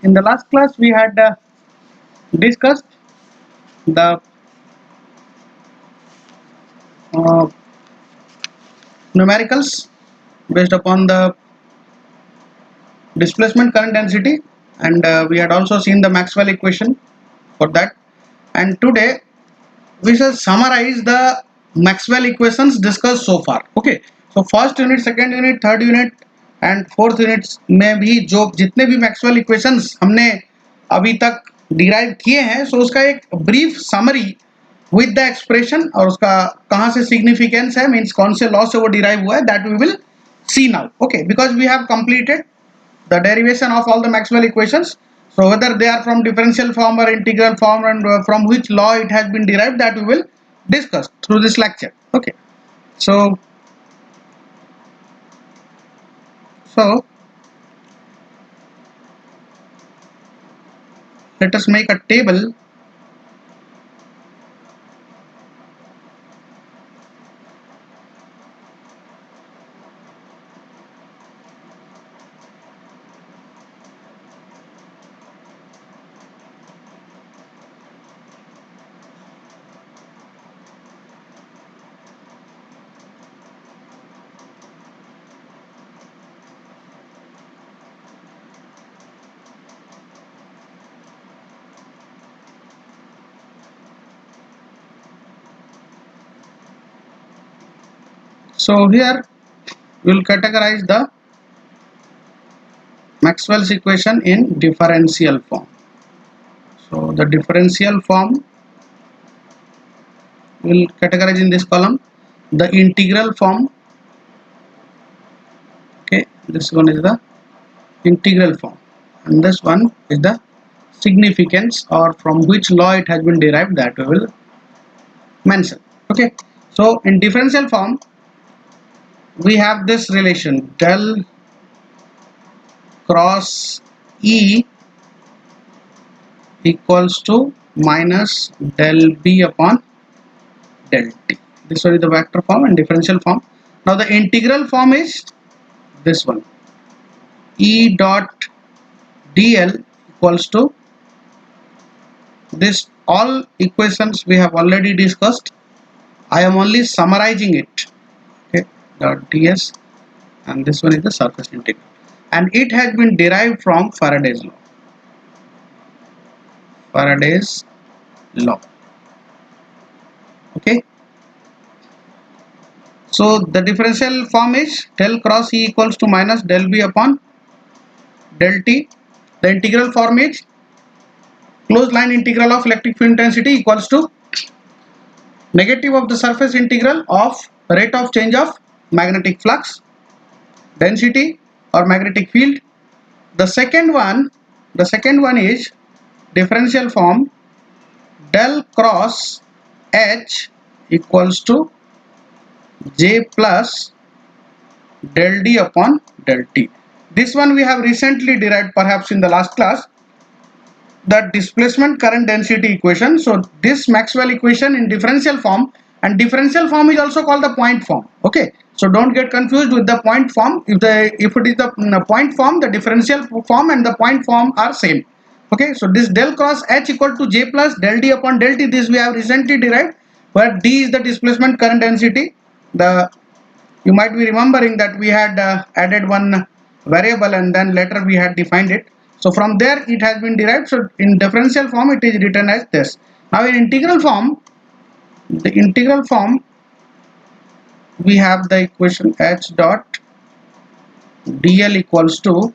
In the last class, we had discussed the uh, numericals based upon the displacement current density, and we had also seen the Maxwell equation for that. And today we shall summarize the Maxwell equations discussed so far. Okay, so first unit, second unit, third unit and fourth units में भी जो जितने भी Maxwell equations हमने अभी तक derive किए हैं, सो उसका एक brief summary with the expression और उसका कहाँ से सिग्निफिकेंस है, मीन्स कौन से लॉ से वो डिराइव हुआ है, that we will see now. Okay, because we have completed the derivation of all the Maxwell equations. So whether they are from differential form or integral form, and from which law it has been derived, that we will discuss through this lecture. Okay, so let us make a table. So here we will categorize the Maxwell's equation in differential form. So the differential form will categorize in this column. The integral form, okay, this one is the integral form, and this one is the significance or from which law it has been derived, that we will mention. Okay, so in differential form we have this relation del cross E equals to minus del B upon del T. This one is the vector form and differential form. Now the integral form is this one, E dot dl equals to this. All equations we have already discussed. I am only summarizing it. Okay, dot ds, and this one is the surface integral, and it has been derived from Faraday's law. Faraday's law. Okay, so the differential form is del cross E equals to minus del B upon del T. The integral form is closed line integral of electric field intensity equals to negative of the surface integral of rate of change of magnetic flux density or magnetic field. The second one is differential form del cross H equals to J plus del D upon del T. This one we have recently derived, perhaps in the last class, the displacement current density equation. So this Maxwell equation in differential form, and differential form is also called the point form. Okay, so don't get confused with the point form. If it is the point form, the differential form and the point form are same. Okay, so this del cross H equal to J plus del D upon del T, this we have recently derived, where D is the displacement current density. You might be remembering that we had added one variable and then later we had defined it. So from there it has been derived. So in differential form it is written as this. Now in integral form, the integral form, we have the equation H dot dl equals to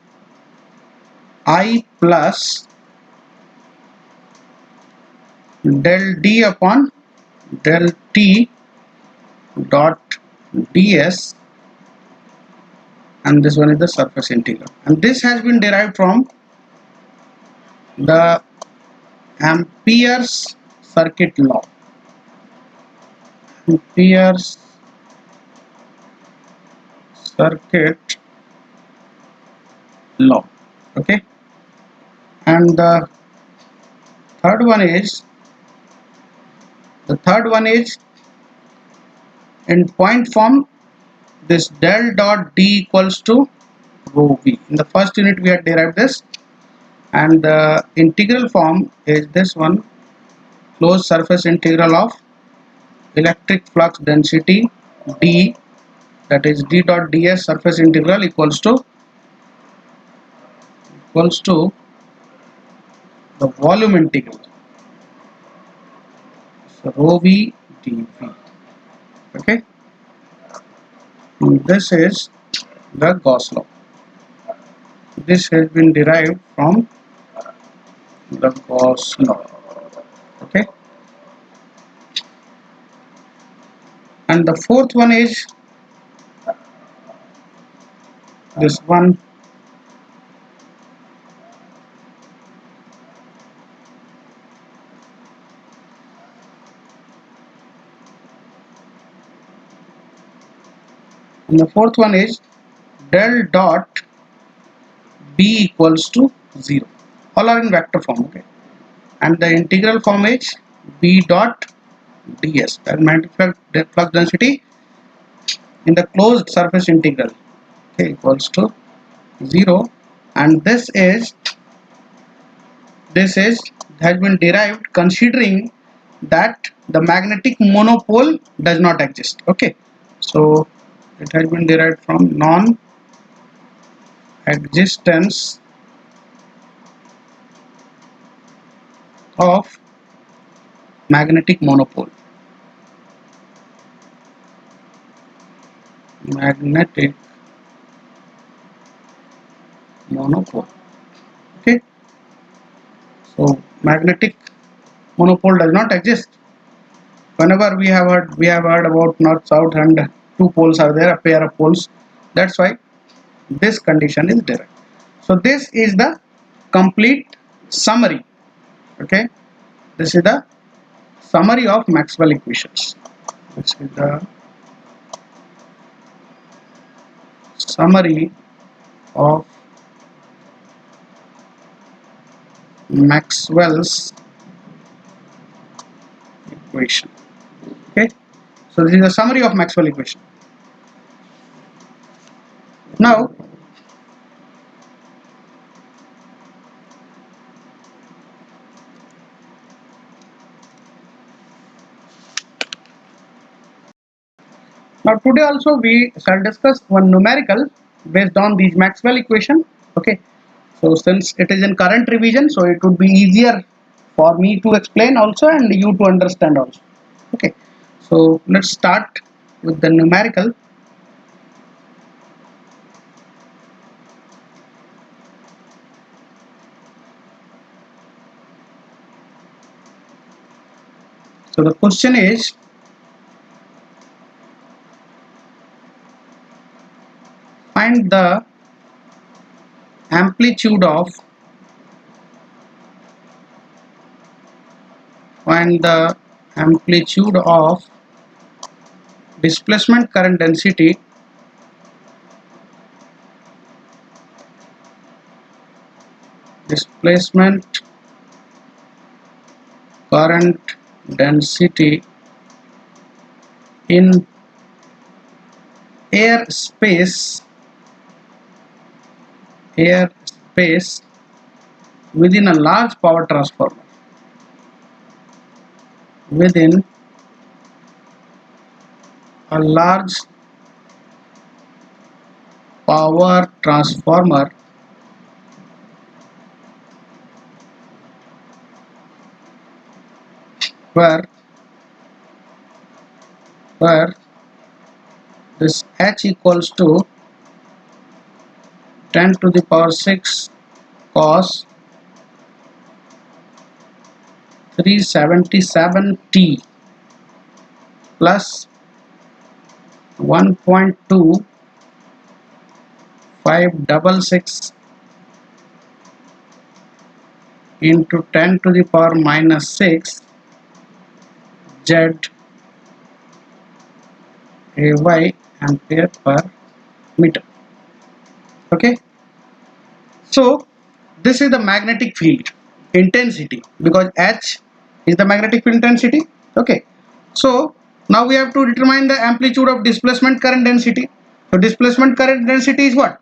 I plus del D upon del T dot ds, and this one is the surface integral, and this has been derived from the Ampere's circuit law. Ampere's circuit law. Okay, and the third one is in point form, this del dot D equals to rho v. In the first unit we had derived this. and the integral form is this one: closed surface integral of electric flux density d, that is d dot ds surface integral equals to the volume integral, so rho v dv. Okay, and this is the Gauss law. This has been derived from the Gauss law. Okay, and the fourth one is this one. And the fourth one is del dot b equals to 0. All are in vector form. Okay, and the integral form is b dot ds, that magnetic flux density in the closed surface integral, okay, equals to 0. And this is has been derived considering that the magnetic monopole does not exist. Okay, so it has been derived from non-existence of magnetic monopole. Magnetic monopole. Okay, so magnetic monopole does not exist. Whenever we have heard about north south and two poles are there, a pair of poles. That's why this condition is derived. So this is the complete summary. Okay, this is the summary of Maxwell equations. This is the summary of Maxwell's equation. Okay, so this is a summary of Maxwell equation. Now today also we shall discuss one numerical based on these Maxwell equation. Okay, so since it is in current revision, so it would be easier for me to explain also and you to understand also. Okay, so let's start with the numerical. So the question is, find the amplitude of displacement current density in airspace within a large power transformer. Within a large power transformer where this H equals to 10 to the power 6 cos 377 T plus 1.2566 into 10 to the power minus 6 Z AY ampere per meter. Okay, so this is the magnetic field intensity, because H is the magnetic field intensity. Okay, so now we have to determine the amplitude of displacement current density. So displacement current density is what?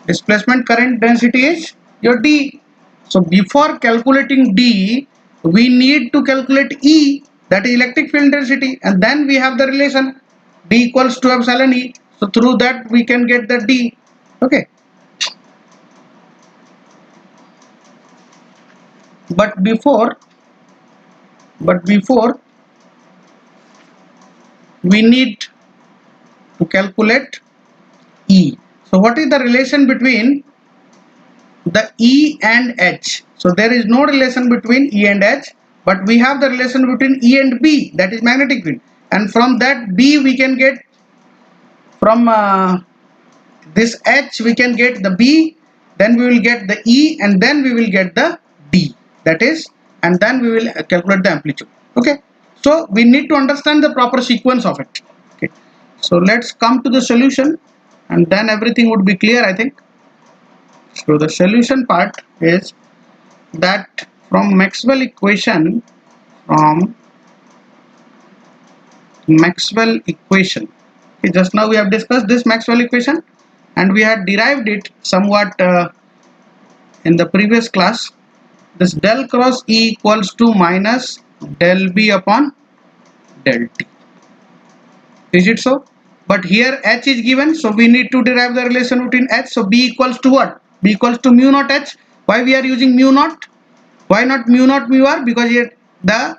Displacement current density is your D. So before calculating D, we need to calculate E, that is electric field intensity, and then we have the relation D equals to epsilon E. So through that we can get the D. Okay. But before we need to calculate E. So what is the relation between the E and H? So there is no relation between E and H, but we have the relation between E and B, that is magnetic field, and from that B we can get, from this H we can get the B, then we will get the E, and then we will get the D, that is, and then we will calculate the amplitude. Okay, so we need to understand the proper sequence of it. Okay, so let's come to the solution, and then everything would be clear, I think. So the solution part is that from Maxwell equation, okay, just now we have discussed this Maxwell equation, and we had derived it somewhat in the previous class. This del cross E equals to minus del B upon del T. Is it so? But here H is given, so we need to derive the relation between H. So B equals to what? B equals to mu naught H. Why we are using mu naught? Why not mu naught mu R? Because here the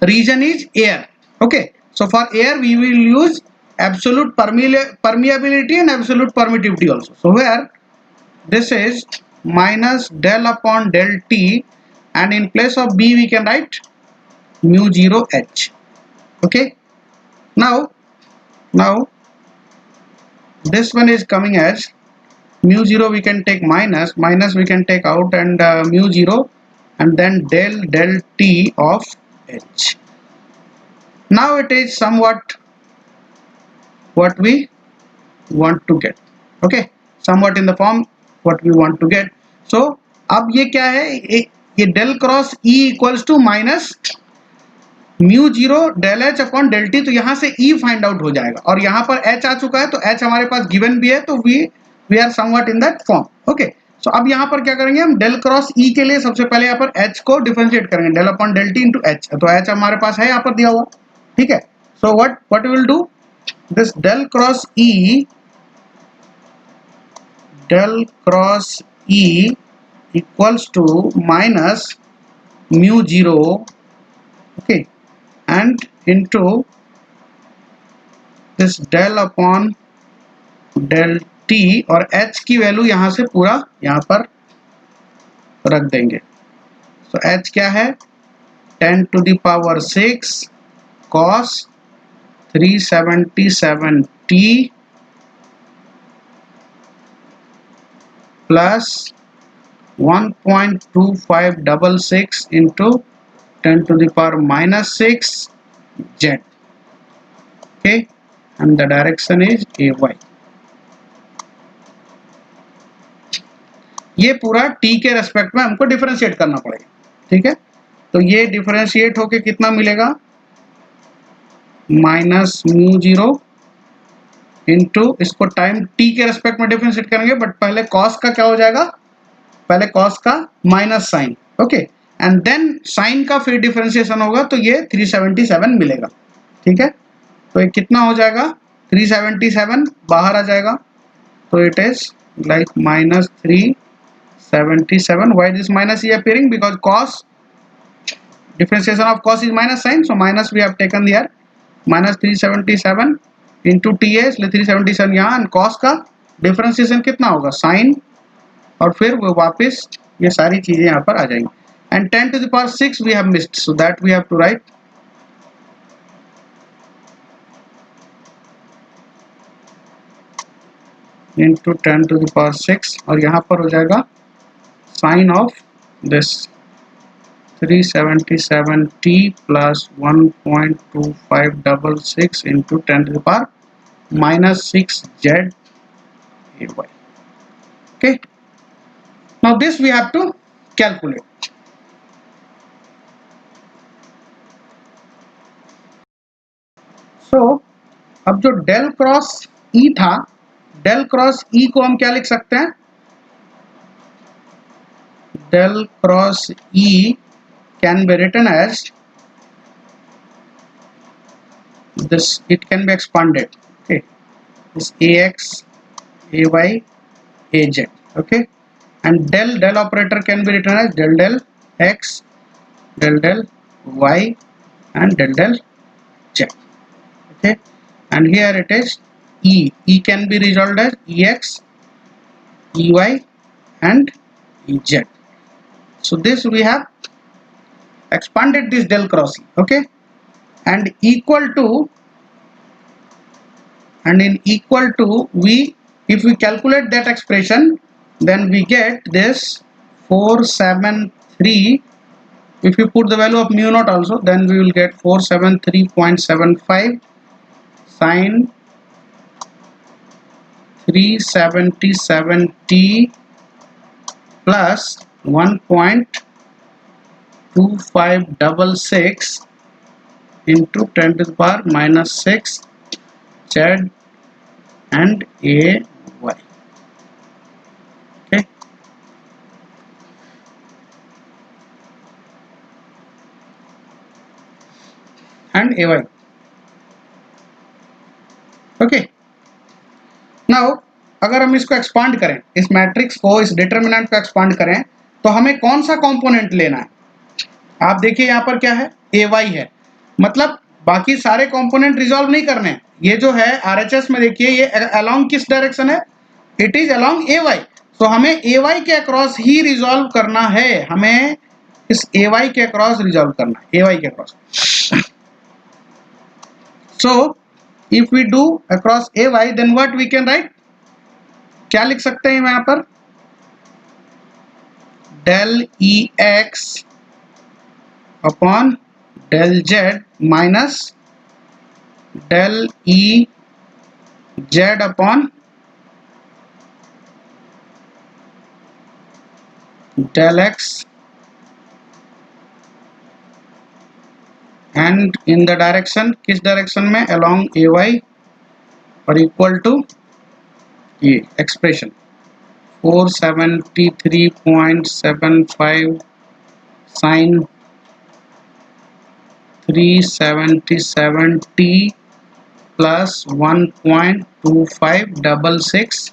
region is air. Okay, so for air we will use absolute permeability and absolute permittivity also. So where this is minus del upon del T, and in place of B we can write mu 0 H. Okay, now this one is coming as mu 0, we can take minus we can take out, and mu 0, and then del T of H. Now it is somewhat what we want to get. Okay, somewhat in the form what we want to get. So अब ये क्या है, ये del cross E equals to minus mu 0 del H upon del T, तो यहाँ से E find out हो जाएगा, और यहाँ पर H आ चुका है, तो H हमारे पास गिवन भी है, तो we are somewhat in that form. Okay, so अब यहाँ पर क्या करेंगे हम, डेल क्रॉस E के लिए सबसे पहले यहाँ पर H को डिफरेंशिएट करेंगे, del upon del T into H, तो H हमारे पास है यहाँ पर दिया हुआ. ठीक है, so what will do, this del cross E equals to minus mu 0, okay, and into this del upon del T, और H की वैल्यू यहाँ से पूरा यहाँ पर रख देंगे. so H क्या है, 10 to the power 6 cos 377t plus 1.2566 into 10 to the power minus 6 z. Okay, and the direction is AY. ये पूरा t के रेस्पेक्ट में हमको डिफरेंशिएट करना पड़ेगा. ठीक है, तो ये डिफरेंशिएट होके कितना मिलेगा, माइनस म्यू 0 इंटू, इसको टाइम t के रेस्पेक्ट में डिफरेंशिएट करेंगे, बट पहले कॉस का क्या हो जाएगा, पहले कॉस का minus sine. Okay, and then sine का फिर डिफरेंशिएशन होगा, तो ये 377 मिलेगा. ठीक है, तो ये कितना हो जाएगा, 377 बाहर आ जाएगा, तो it is like minus 377. why this minus is appearing, because cos, differentiation of cos is minus sign, so minus we have taken here, minus 377 into t है, इसलिए 377 यहाँ, एंड cos का डिफरेंशिएशन कितना होगा, साइन, और फिर वो वापस ये सारी चीजें यहाँ पर आ जाएंगी. And 10 to the power 6 we have missed, so that we have to write into 10 to the power 6, और यहाँ पर हो जाएगा sine of this 377t plus 1.2566 into 10 to the power minus 6z ay. Okay, now this we have to calculate. So अब जो del cross E था, del cross E को हम क्या लिख सकते हैं, del cross E can be written as this. It can be expanded. Okay, this ax, ay, az. Okay, and del operator can be written as del x, del y, and del z. Okay, and here it is E can be resolved as ex, ey, and ez. So this we have expanded this del cross E. Okay, and equal to, and in equal to, we, if we calculate that expression, then we get this 473. If you put the value of mu naught also, then we will get 473.75 sine 377t plus 1.2566 into 10 to the power minus 6 z and ay. Okay, and ay. Okay, now अगर हम इसको expand करें, इस matrix को, इस determinant को expand करें, तो हमें कौन सा कंपोनेंट लेना है? आप देखिए यहाँ पर क्या है, ay है, मतलब बाकी सारे कंपोनेंट रिजॉल्व नहीं करने हैं। ये जो है RHS में देखिए, ये अलोंग किस डायरेक्शन है? It is along ay। तो हमें ay के अक्रॉस ही रिजॉल्व करना है, हमें इस ay के अक्रॉस रिजॉल्व करना है, ay के across. So if we do across ay, then what we can write? क्या लिख सकते हैं यहाँ पर? del ex upon del z minus del ez upon del x, and in the direction, किस डायरेक्शन में? along ay, और इक्वल टू ये expression 473.75 sign 377t plus 1.2566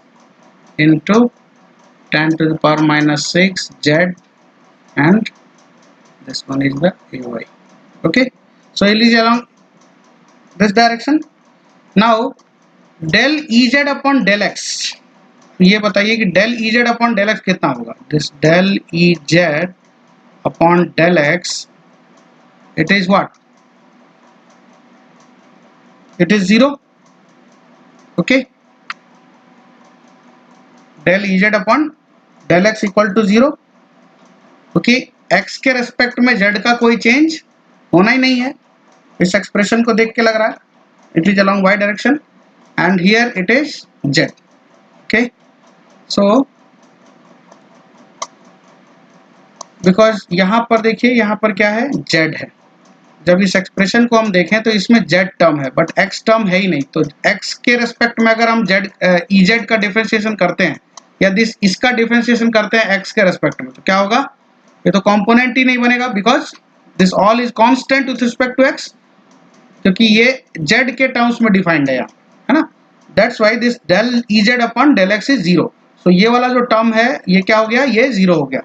into 10 to the power minus 6 z, and this one is the ay. Okay, so it is along this direction. Now del ez upon del x, ये बताइए कि del ez upon del x कितना होगा? This del ez upon del x, it is what? It is 0. Okay, del ez upon del x equal to 0. क्योंकि x के respect में z का कोई चेंज होना ही नहीं है, इस एक्सप्रेशन को देख के लग रहा है। It is along y direction and here it is z. Okay, so because यहाँ पर देखिए, यहाँ पर क्या है? z है। जब इस एक्सप्रेशन को हम देखें तो इसमें z टर्म है, बट x टर्म है ही नहीं। तो x के रेस्पेक्ट में अगर हम ez का डिफरेंशिएशन करते हैं, या इसका डिफरेंशिएशन करते हैं x के रेस्पेक्ट में, तो क्या होगा? ये तो कंपोनेंट ही नहीं बनेगा, because this all is constant with respect to x, क्योंकि ये z के टर्म्स में डिफाइंड है यहाँ, है ना। That's why this del ez upon del x is 0। सो ये वाला जो टर्म है ये क्या हो गया? ये 0 हो गया।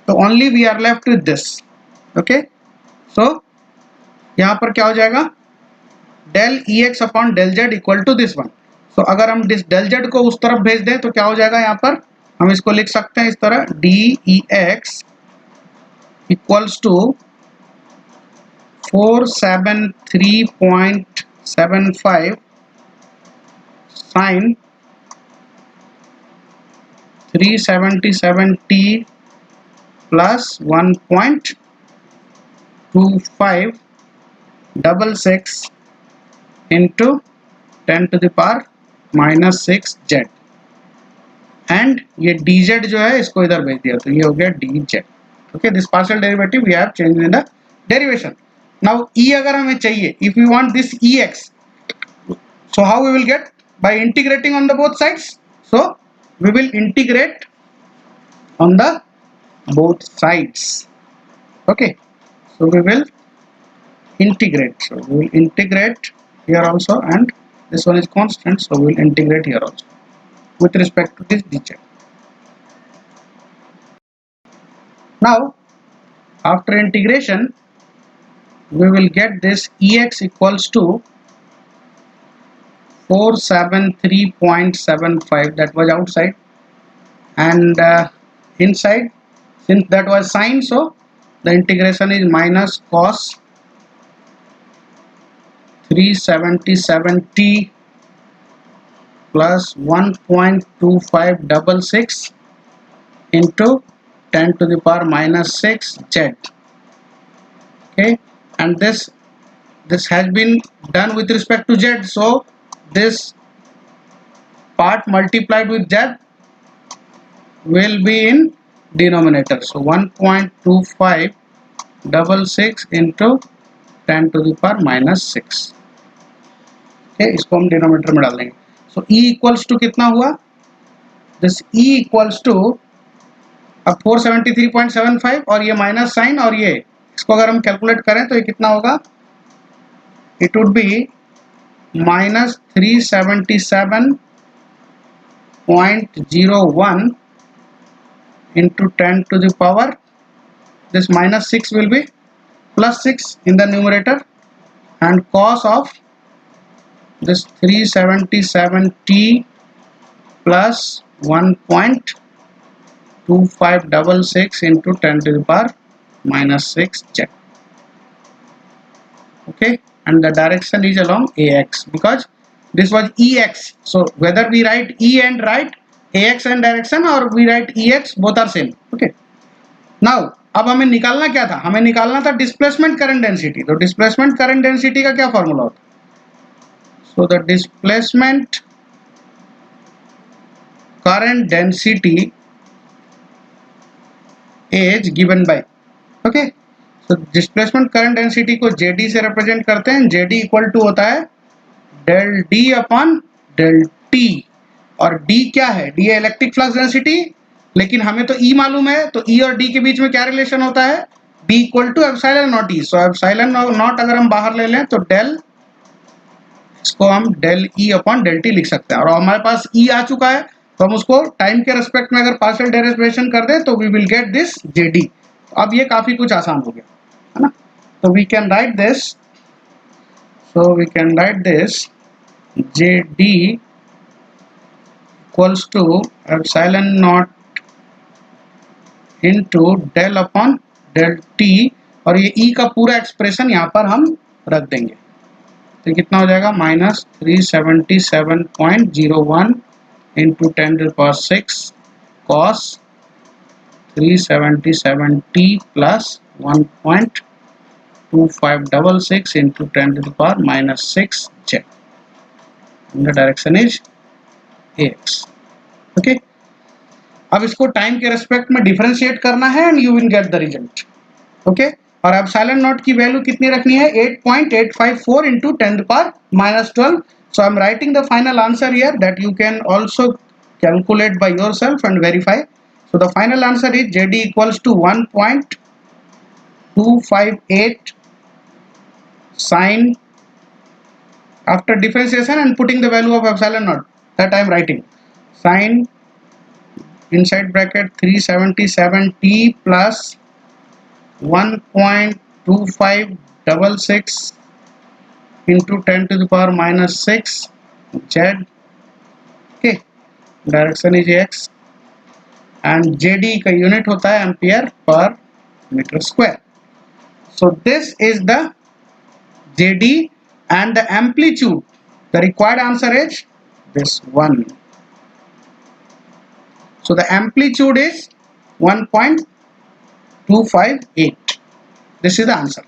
तो only we are left with this. Okay, so यहाँ पर क्या हो जाएगा? del ex upon del z equal to this one. So अगर हम दिस del z को उस तरफ भेज दें तो क्या हो जाएगा? यहाँ पर हम इसको लिख सकते हैं इस तरह, dex equals to 473.75 sin 377t plus 1.2566 into 10 to the power minus 6z, and ये dz जो है इसको इधर भेज दिया, तो ये हो गया dz। Okay, this partial derivative we have changed in the derivation. Now e अगर हमें चाहिए, if we want this ex, so how we will get? By integrating on the both sides. So we will integrate on the both sides. Okay, so we will integrate. So we will integrate here also, and this one is constant, so we will integrate here also with respect to this dz. Now after integration we will get this ex equals to 473.75, that was outside, and inside, since that was sine, so the integration is minus cos 377t plus 1.2566 into 10 to the power minus 6 z. Okay, and this has been done with respect to z, so this part multiplied with z will be in denominator. So 1.2566 into 10 to the power minus 6. Okay, इसको हम denominator में डाल देंगे. So E equals to कितना हुआ? This E equals to अब 473.75 और ये माइनस साइन, और ये इसको अगर हम कैलकुलेट करें तो ये कितना होगा? It would be minus 377.01 into 10 to the power, this minus 6 will be plus 6 in the numerator, and cos of this 377t plus 1.2566 into 10 to the power minus 6 z. Okay, and the direction is along ax because this was ex. So whether we write e and write ax and direction, or we write ex, both are same. Okay, now अब हमें निकालना क्या था? हमें निकालना था displacement current density. तो displacement current density का क्या फॉर्मूला होता है? So the displacement current density is given by, okay, so displacement current density को JD से represent करते हैं. JD equal to होता है del D upon del T, और D क्या है? D है इलेक्ट्रिक फ्लक्स डेंसिटी, लेकिन हमें तो E मालूम है, तो E और D के बीच में क्या रिलेशन होता है? B equal to epsilon not E. So epsilon not अगर हम बाहर ले लें तो डेल, इसको हम del E upon del T लिख सकते हैं, और हमारे पास E आ चुका है, तो हम उसको टाइम के रेस्पेक्ट में अगर पार्शियल डेरिवेशन कर दें तो we will get this JD. अब ये काफी कुछ आसान हो गया है ना. तो we can write this, so we can write this JD equals to epsilon not into del upon del T, और ये E का पूरा एक्सप्रेशन यहाँ पर हम रख देंगे. तो कितना हो जाएगा? Minus 377.01 into 10 to the power 6 cos 377t plus 1.2566 into 10 to the power minus 6 z. And the direction is ax. Okay, अब इसको टाइम के रेस्पेक्ट में डिफरेंशिएट करना है and you will get the result. Okay, और एप्सिलॉन नॉट की value कितनी रखनी है? 8.854 into 10 to the power minus 12. So I am writing the final answer here that you can also calculate by yourself and verify. So the final answer is JD equals to 1.258 sine, after differentiation and putting the value of epsilon naught, that I am writing sine inside bracket 377t plus 1.2566 into 10 to the power minus 6 z. Okay, direction is x, and JD का unit होता है ampere per metre square. So this is the JD and the amplitude. The required answer is this one. So the amplitude is 1.258. This is the answer.